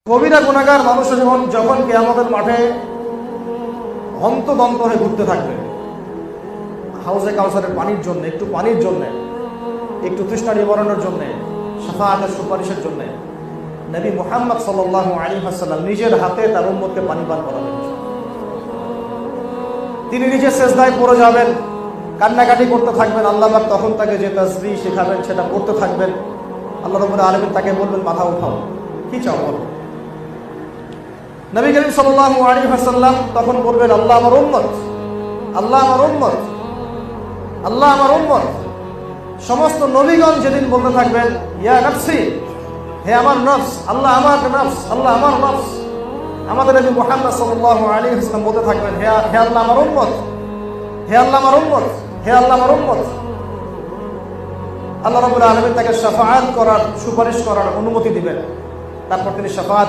কবিরা গুনাহগার মানুষ যখন কিয়ামতের মাঠে হন্তদন্ত হয়ে ঘুরতে থাকবে, হাউজে কাউসারের পানির জন্য, একটু পানির জন্য, একটু তৃষ্ণা নিবারণের জন্য, শাফাআতের সুপারিশের জন্য, নবী মুহাম্মদ সাল্লাল্লাহু আলাইহি ওয়াসাল্লাম নিজের হাতে তার উম্মতকে পানি পান করাবেন। তিনি নিজে সেজদায় পড়ে যাবেন, কান্নাকাটি করতে থাকবেন। আল্লাহ পাক তখন তাকে যে তাসবিহ শেখাবেন সেটা করতে থাকবেন। আল্লাহ রাব্বুল আলামিন তাকে বলবেন, মাথা উঠাও, কি চাও বলো। নবী করিম সাল্লাল্লাহু আলাইহি ওয়াসাল্লাম তখন বলবেন, আল্লাহ আমার উম্মত, আল্লাহ আমার উম্মত, আল্লাহ আমার উম্মত। সমস্ত নবীগণ যেদিন বলতে থাকবেন, ইয়া নফসি, হে আমার নফস, আল্লাহ আমার নফস, আল্লাহ আমার নফস। আমাদের নবী মুহাম্মদ সাল্লাল্লাহু আলাইহি ওয়াসাল্লাম বলতে থাকবেন, হে আল্লাহ আমার উম্মত, হে আল্লাহ আমার উম্মত, হে আল্লাহ আমার উম্মত। আল্লাহ রাব্বুল আলামিন তাকে শাফাআত করার, সুপারিশ করার অনুমতি দিবেন। তারপর তিনি শাফাআত